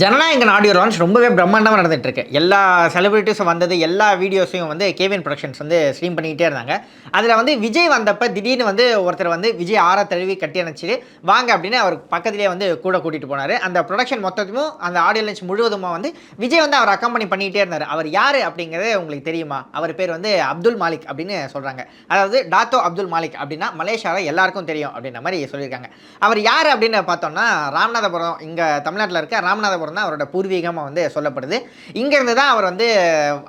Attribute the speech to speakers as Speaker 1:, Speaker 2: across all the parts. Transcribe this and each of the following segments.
Speaker 1: Jananayagan audio launch ரொம்பவே பிரம்மாண்டமாக நடந்துட்டு இருக்கு. எல்லா செலிபிரிட்டிஸும் வந்தது, எல்லா வீடியோஸையும் வந்து கேவின் புரொடக்ஷன்ஸ் வந்து ஸ்ட்ரீம் பண்ணிக்கிட்டே இருந்தாங்க. அதில் வந்து விஜய் வந்தப்ப திடீர்னு வந்து ஒருத்தர் வந்து விஜய் ஆற தழுவி கட்டி அணைச்சிட்டு வாங்க அப்படின்னு அவர் பக்கத்திலேயே வந்து கூட கூட்டிட்டு போனார். அந்த ப்ரொடக்ஷன் மொத்தத்தையும் அந்த ஆடியோ லான்ச் முழுவதுமா வந்து விஜய் வந்து அவர் அக்கம்பெனி பண்ணிக்கிட்டே இருந்தார். அவர் யார் அப்படிங்கிறது உங்களுக்கு தெரியுமா? அவர் பேர் வந்து அப்துல் மாலிக் அப்படின்னு சொல்கிறாங்க. அதாவது டாத்தோ அப்துல் மாலிக் அப்படின்னா மலேசியாவில் எல்லாருக்கும் தெரியும் அப்படின்ற மாதிரி சொல்லியிருக்காங்க. அவர் யார் அப்படின்னு பார்த்தோம்னா ராமநாதபுரம், இங்கே தமிழ்நாட்டில் இருக்க ராமநாதபுரம் தான் அவரோட பூர்வீகமாக வந்து சொல்லப்படுது. இங்கேருந்து தான் அவர் வந்து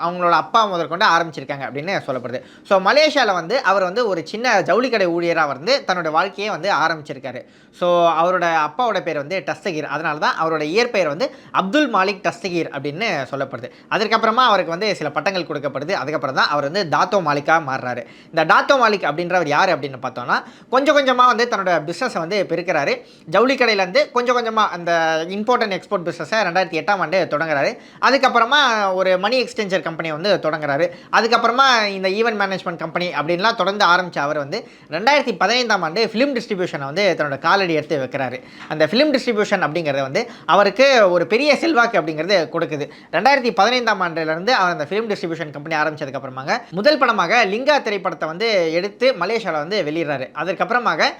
Speaker 1: அவங்களோட அப்பா முதற்கொண்டு ஆரம்பிச்சிருக்காங்க அப்படின்னு சொல்லப்படுது. ஸோ மலேசியாவில் வந்து அவர் வந்து ஒரு சின்ன ஜவுளி கடை ஊழியராக வந்து தன்னோட வாழ்க்கையை வந்து ஆரம்பிச்சிருக்காரு. ஸோ அவரோட அப்பாவோட பேர் வந்து டஸ்தகீர். அதனால தான் அவரோட இயற்பெயர் வந்து அப்துல் மாலிக் டஸ்தகீர் அப்படின்னு சொல்லப்படுது. அதுக்கப்புறமா அவருக்கு வந்து சில பட்டங்கள் கொடுக்கப்படுது. அதுக்கப்புறம் தான் அவர் வந்து டாத்தோ மாலிக்காக மாறுறாரு. இந்த டாத்தோ மாலிக் அப்படின்றவர் யார் அப்படின்னு பார்த்தோம்னா கொஞ்சம் கொஞ்சமாக வந்து தன்னோட பிஸ்னஸை வந்து பெருக்கிறாரு. ஜவுளி கடையிலேருந்து கொஞ்சம் கொஞ்சமாக அந்த இம்போர்ட் அண்ட் எக்ஸ்போர்ட் பிஸ்னஸை 2008ஆம் ஆண்டு தொடங்குறாரு. அதுக்கப்புறமா ஒரு மணி எக்ஸ்சேஞ்சர் கம்பெனியை வந்து தொடங்குறாரு. அதுக்கப்புறமா இந்த ஈவென்ட் மேனேஜ்மெண்ட் கம்பெனி அப்படின்லாம் தொடர்ந்து ஆரம்பித்த அவர் வந்து 2015ஆம் ஆண்டு ஃபிலிம் டிஸ்ட்ரிபியூஷனை வந்து தன்னோட காலடி எடுத்து வைக்கிறாரு. அந்த ஃபிலிம் டிஸ்ட்ரிபியூஷன் அப்படிங்கிறது வந்து அவருக்கு ஒரு பெரிய செல்வாக்கு அப்படிங்கிறது கொடுக்குது. 2015ஆம் ஆண்டிலிருந்து அவர் அந்த ஃபிலிம் டிஸ்ட்ரிபியூஷன் கம்பெனி ஆரம்பிச்சதுக்கப்புறமாங்க முதல் படமாக லிங்கா திரைப்படத்தை வந்து எடுத்து மலேசியாவில் வந்து வெளியிடுறாரு. அதுக்கப்புறமாக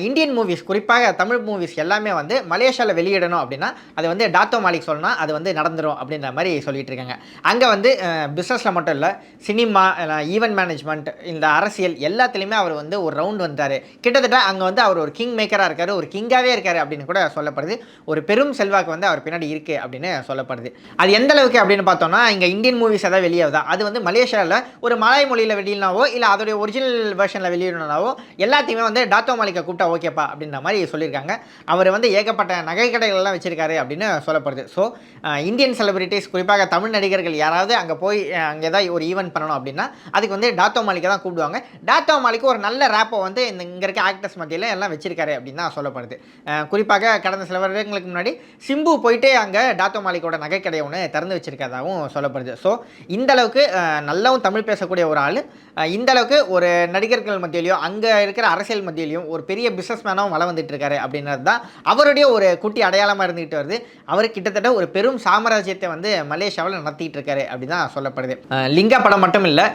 Speaker 1: இந்தியன் மூவிஸ், குறிப்பாக தமிழ் மூவிஸ் எல்லாமே வந்து மலேசியாவில் வெளியிடணும் அப்படின்னா அது வந்து டாத்தோ மாலிக் சொன்னால் அது வந்து நடந்துடும் அப்படின்ற மாதிரி சொல்லிட்டு இருக்காங்க. அங்கே வந்து பிஸ்னஸில் மட்டும் இல்லை, சினிமா, ஈவென்ட் மேனேஜ்மெண்ட், இந்த அரசியல் எல்லாத்துலேயுமே அவர் வந்து ஒரு ரவுண்ட் வந்தார். கிட்டத்தட்ட அங்கே வந்து அவர் ஒரு கிங் மேக்கராக இருக்கார், ஒரு கிங்காகவே இருக்கார் அப்படின்னு கூட சொல்லப்படுது. ஒரு பெரும் செல்வாக்கு வந்து அவர் பின்னாடி இருக்குது அப்படின்னு சொல்லப்படுது. அது எந்த அளவுக்கு அப்படின்னு பார்த்தோம்னா இங்கே இந்தியன் மூவிஸ் எதாவது வெளியாகுதா அது வந்து மலேசியாவில் ஒரு மலாய் மொழியில் வெளியினாவோ இல்லை அதோடைய ஒரிஜினல் வெர்ஷனில் வெளியிடணும்னாவோ எல்லாத்தையுமே வந்து டாத்தோ மாலிக்கை கூப்பிட்டா ஓகேப்பா அப்படின்ற மாதிரி சொல்லியிருக்காங்க. அவர் வந்து ஏகப்பட்ட நகை கடைகள்லாம் வச்சிருக்காரு அப்படின்னு சொல்லப்படுது. ஸோ இந்தியன் செலிபிரிட்டிஸ், குறிப்பாக தமிழ் நடிகர்கள் யாராவது அங்கே போய் அங்கே ஏதாவது ஒரு ஈவெண்ட் பண்ணணும் அப்படின்னா அதுக்கு வந்து டாத்தோ மாலிக்கை தான் கூப்பிடுவாங்க. டாத்தோ மாலிக்கு ஒரு நல்ல ரேப்பை வந்து இங்கே இருக்க ஆக்டர்ஸ் மத்தியில் எல்லாம் வச்சிருக்காரு அப்படின்னு தான் சொல்லப்படுது. குறிப்பாக கடந்த சில வருடங்களுக்கு முன்னாடி சிம்பு போயிட்டு அங்கே டாத்தோ மாலிக்கோட நகைக்கடை ஒன்று திறந்து வச்சிருக்கதாகவும் சொல்லப்படுது. ஸோ இந்த அளவுக்கு நல்லாவும் தமிழ் பேசக்கூடிய ஒரு ஆள், இந்த அளவுக்கு ஒரு நடிகர்கள் மத்தியிலையும் அங்கே இருக்கிற அரசியல் மத்தியிலையும் ஒரு பெரிய பிஸ்னஸ் மேனாகவும் வளம் வந்துட்டு இருக்காரு அப்படின்றது தான் அவருடைய ஒரு குட்டி அடையாளமாக இருந்துகிட்டு வருது. அவர் கிட்டத்தட்ட ஒரு பெரும் சாம்ராஜ்யத்தை வந்து மலேசியாவில் நடத்திட்டு இருக்காரு அப்படி தான் சொல்லப்படுது. லிங்கா படம் மட்டும் இல்லை,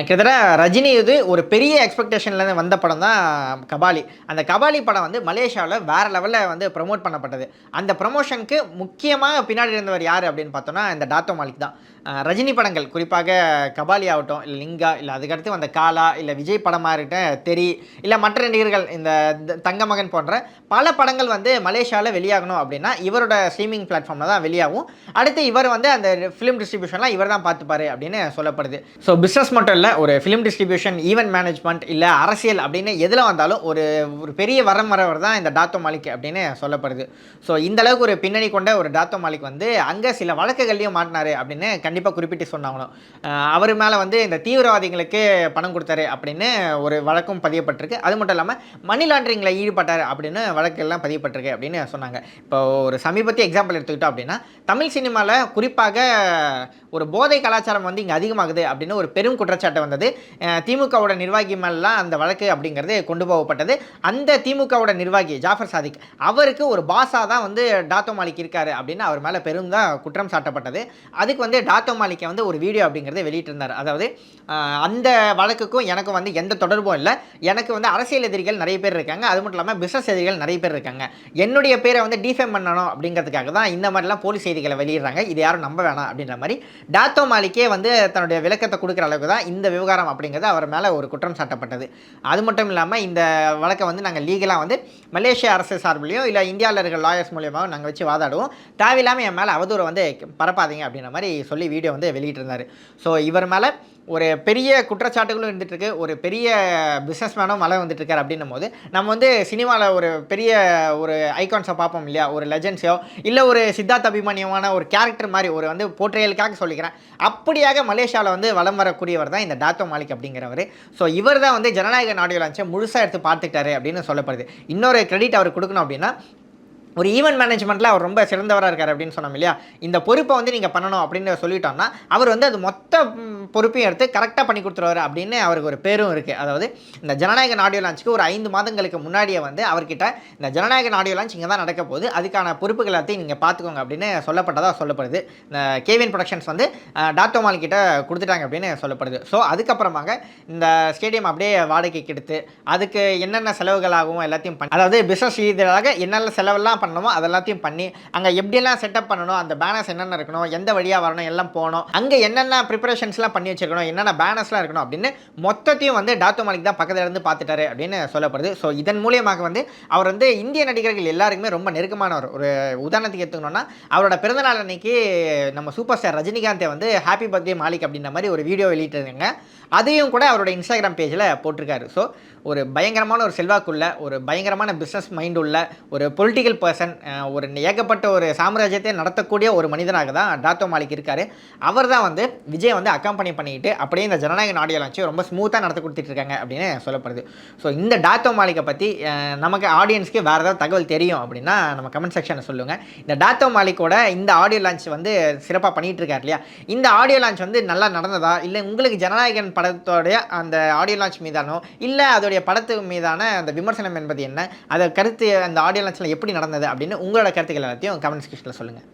Speaker 1: கிட்டத்தட்ட ரஜினி இது ஒரு பெரிய எக்ஸ்பெக்டேஷன்லேருந்து வந்த படம் தான் கபாலி. அந்த கபாலி படம் வந்து மலேசியாவில் வேறு லெவலில் வந்து ப்ரமோட் பண்ணப்பட்டது. அந்த ப்ரமோஷனுக்கு முக்கியமாக பின்னாடி இருந்தவர் யார் அப்படின்னு பார்த்தோன்னா இந்த டாத்தோ மாலிக் தான். ரஜினி படங்கள், குறிப்பாக கபாலி ஆகட்டும், இல்லை லிங்கா, இல்லை அதுக்கடுத்து வந்த காலா, இல்லை விஜய் படமாக இருக்கட்டும், தெரி, இல்லை மற்ற நடிகர்கள் இந்த தங்கமகன் போன்ற பல படங்கள் வந்து மலேசியாவில் வெளியாகணும் அப்படின்னா இவரோட ஸ்ட்ரீமிங் பிளாட்ஃபார்மில் தான் வெளியாகும். அடுத்து இவர் வந்து அந்த ஃபிலிம் டிஸ்ட்ரிபியூஷன்லாம் இவர் தான் பார்த்துப்பாரு அப்படின்னு சொல்லப்படுது. ஸோ பிஸ்னஸ் மட்டும் இல்லை, ஒரு ஃபிலிம் டிஸ்ட்ரிபியூஷன், ஈவென்ட் மேனேஜ்மெண்ட், இல்லை அரசியல் அப்படின்னு எதில் வந்தாலும் ஒரு பெரிய வரவர் தான் இந்த டாத்தோ மாலிக் அப்படின்னு சொல்லப்படுது. ஸோ இந்த அளவுக்கு ஒரு பின்னணி கொண்ட ஒரு டாத்தோ மாலிக் வந்து அங்கே சில வழக்குகள்லையும் மாட்டினார் அப்படின்னு கண்டிப்பாக குறிப்பிட்டு சொன்னாங்கணும். அவர் மேலே வந்து இந்த தீவிரவாதிகளுக்கு பணம் கொடுத்தாரு அப்படின்னு ஒரு வழக்கும் பதியப்பட்டிருக்கு. அது மட்டும் இல்லாமல் மணி லாண்டரிங்கில் ஈடுபட்டார் அப்படின்னு வழக்கெல்லாம் பதியப்பட்டிருக்கு அப்படின்னு சொன்னாங்க. இப்போ ஒரு சமீபத்திய எக்ஸாம்பிள் எடுத்துக்கிட்டோம் அப்படின்னா தமிழ் சினிமாவில் குறிப்பாக ஒரு போதை கலாச்சாரம் வந்து இங்கே அதிகமாகுது அப்படின்னு ஒரு பெரும் குற்றச்சாட்டு வந்தது. திமுகவோட நிர்வாகி மேலாம் அந்த வழக்கு அப்படிங்கிறது கொண்டு போகப்பட்டது. அந்த திமுகவோட நிர்வாகி ஜாஃபர் சாதிக் அவருக்கு ஒரு பாஸாக தான் வந்து டாத்தோ மாலிக் இருக்காரு அப்படின்னு அவர் மேலே பெரும் தான் குற்றம் சாட்டப்பட்டது. அதுக்கு வந்து டாத்தோ மாலிக்கை வந்து ஒரு வீடியோ அப்படிங்கிறத வெளியிட்டிருந்தார். அதாவது அந்த வழக்குக்கும் எனக்கும் வந்து எந்த தொடர்பும் இல்லை, எனக்கு வந்து அரசியல் எதிரிகள் நிறைய பேர் இருக்காங்க, அது மட்டும் இல்லாமல் பிஸ்னஸ் எதிரிகள் நிறைய பேர் இருக்காங்க, என்னுடைய பேரை வந்து டிஃபேம் பண்ணணும் அப்படிங்கிறதுக்காக தான் இந்த மாதிரிலாம் போலீஸ் செய்திகளை வெளியிடுறாங்க, இது யாரும் நம்ப வேணாம் அப்படின்ற மாதிரி டாத்தோ மாலிக்கே வந்து தன்னுடைய விளக்கத்தை கொடுக்குற அளவுக்கு தான் இந்த விவகாரம் அப்படிங்கிறது அவர் மேலே ஒரு குற்றம் சாட்டப்பட்டது. அது மட்டும் இல்லாமல் இந்த வழக்கை வந்து நாங்கள் லீகலாக வந்து மலேசிய அரசு சார்பிலையும் இல்லை இந்தியாவில் இருக்கிற லாயர்ஸ் மூலியமாக நாங்கள் வச்சு வாதாடுவோம், தேவையில்லாமல் என் மேலே அவதூறை வந்து பரப்பாதீங்க அப்படின்ற மாதிரி சொல்லி வீடியோ வந்து வெளியிட்டிருந்தார். ஸோ இவர் மேலே ஒரு பெரிய குற்றச்சாட்டுகளும் இருந்துகிட்ருக்கு, ஒரு பெரிய பிஸ்னஸ் மேனும் மழை வந்துட்டுருக்கார் அப்படின்னும் போது நம்ம வந்து சினிமாவில் ஒரு பெரிய ஒரு ஐகான்ஸை பார்ப்போம் இல்லையா, ஒரு லெஜண்ட்ஸோ இல்லை ஒரு சித்தார்த் அபிமானியமான ஒரு கேரக்டர் மாதிரி ஒரு வந்து போர்ட்ரேயலுக்காக சொல்லிக்கிறேன், அப்படியாக மலேசியாவில் வந்து வலம் வரக்கூடியவர் தான் இந்த டாத்தோ மாலிக் அப்படிங்கிறவர். ஸோ இவர் தான் வந்து ஜனநாயகன் ஆடியோ லான்ச்சை முழுசாக எடுத்து பார்த்துக்கிட்டாரு அப்படின்னு சொல்லப்படுது. இன்னொரு கிரெடிட் அவர் கொடுக்கணும் அப்படின்னா ஒரு ஈவென்ட் மேனேஜ்மெண்ட்டில் அவர் ரொம்ப சிறந்தவராக இருக்கார் அப்படின்னு சொன்னோம் இல்லையா. இந்த பொறுப்பை வந்து நீங்கள் பண்ணணும் அப்படின்னு சொல்லிட்டோம்னா, அவர் வந்து அது மொத்த பொறுப்பையும் எடுத்து கரெக்டாக பண்ணி கொடுத்துருவாரு அப்படின்னு அவருக்கு ஒரு பேரும் இருக்குது. அதாவது இந்த ஜனநாயகன் ஆடியோ லான்ச்சுக்கு ஒரு 5 மாதங்களுக்கு முன்னாடியே வந்து அவர்கிட்ட இந்த ஜனநாயகன் ஆடியோ லான்ச் இங்கே தான் நடக்க போகுது, அதுக்கான பொறுப்புகள் எல்லாத்தையும் நீங்கள் பார்த்துக்கோங்க அப்படின்னு சொல்லப்பட்டதாக சொல்லப்படுது. இந்த கேவிஎன் ப்ரொடக்ஷன்ஸ் வந்து டாட்டோ மால் கிட்ட கொடுத்துட்டாங்க அப்படின்னு சொல்லப்படுது. ஸோ அதுக்கப்புறமாக இந்த ஸ்டேடியம் அப்படியே வாடகைக்கு எடுத்து அதுக்கு என்னென்ன செலவுகள் ஆகும் எல்லாத்தையும் பண்ணி, அதாவது பிஸ்னஸ் ரீதியாக என்னென்ன செலவெல்லாம் பண்ணணுமோ அதெல்லாத்தையும் பண்ணி, அங்கே எப்படியெல்லாம் செட்டப் பண்ணணும், அந்த பேனர்ஸ் என்னென்ன இருக்கணும், எந்த வழியாக வரணும் எல்லாம் போகணும், அங்கே என்னென்ன ப்ரிப்பரேஷன்ஸ்லாம் பண்ணி வச்சிருக்கணும், என்னென்ன பேனர்ஸ்லாம் இருக்கணும் அப்படின்னு மொத்தத்தையும் வந்து டாட்டோ மாலிக் தான் பக்கத்தில் இருந்து பார்த்துட்டாரு அப்படின்னு சொல்லப்படுது. ஸோ இதன் மூலியமாக வந்து அவர் வந்து இந்திய நடிகர்கள் எல்லாருக்குமே ரொம்ப நெருக்கமானவர். ஒரு உதாரணத்துக்கு எடுத்துக்கணும்னா, அவரோட பிறந்தநாள் அன்னைக்கு நம்ம சூப்பர் ஸ்டார் ரஜினிகாந்தை வந்து ஹாப்பி பர்த்டே மாலிக் அப்படின்ற மாதிரி ஒரு வீடியோ வெளியிட்டிருக்காங்க. அதையும் கூட அவரோட இன்ஸ்டாகிராம் பேஜில் போட்டிருக்காரு. ஸோ ஒரு பயங்கரமான ஒரு செல்வாக்குள்ள, ஒரு பயங்கரமான பிஸ்னஸ் மைண்ட் உள்ள ஒரு பொலிட்டிக்கல் பர்சன், ஒரு ஏகப்பட்ட ஒரு சாம்ராஜ்யத்தை நடத்தக்கூடிய ஒரு மனிதனாக தான் டாட்டோ மாலிக் இருக்கார். அவர் தான் வந்து விஜய் வந்து அக்கம்பெனி பண்ணிக்கிட்டு அப்படியே இந்த ஜனநாயகன் ஆடியோ லான்ச்சை ரொம்ப ஸ்மூத்தாக நடத்தி கொடுத்துட்ருக்காங்க அப்படின்னு சொல்லப்படுது. ஸோ இந்த டாட்டோ மாலிக்கை பற்றி நமக்கு ஆடியன்ஸ்க்கு வேறு ஏதாவது தகவல் தெரியும் அப்படின்னா நம்ம கமெண்ட் செக்ஷனில் சொல்லுங்கள். இந்த டாட்டோ மாலிக்கோட இந்த ஆடியோ லான்ச் வந்து சிறப்பாக பண்ணிகிட்டு இருக்கார் இல்லையா, இந்த ஆடியோ லான்ச் வந்து நல்லா நடந்ததா, இல்லை உங்களுக்கு ஜனநாயகன் படத்தோடைய அந்த ஆடியோ லான்ச் மீதானோ, இல்லை அதோடைய படத்து மீதான அந்த விமர்சனம் என்பது என்ன, அதை கருத்து அந்த ஆடியோ லான்ச்சில் எப்படி நடந்தது அப்படின்னு உங்களோட கருத்துக்கள் எல்லாத்தையும் கமெண்ட் செக்ஷனில் சொல்லுங்கள்.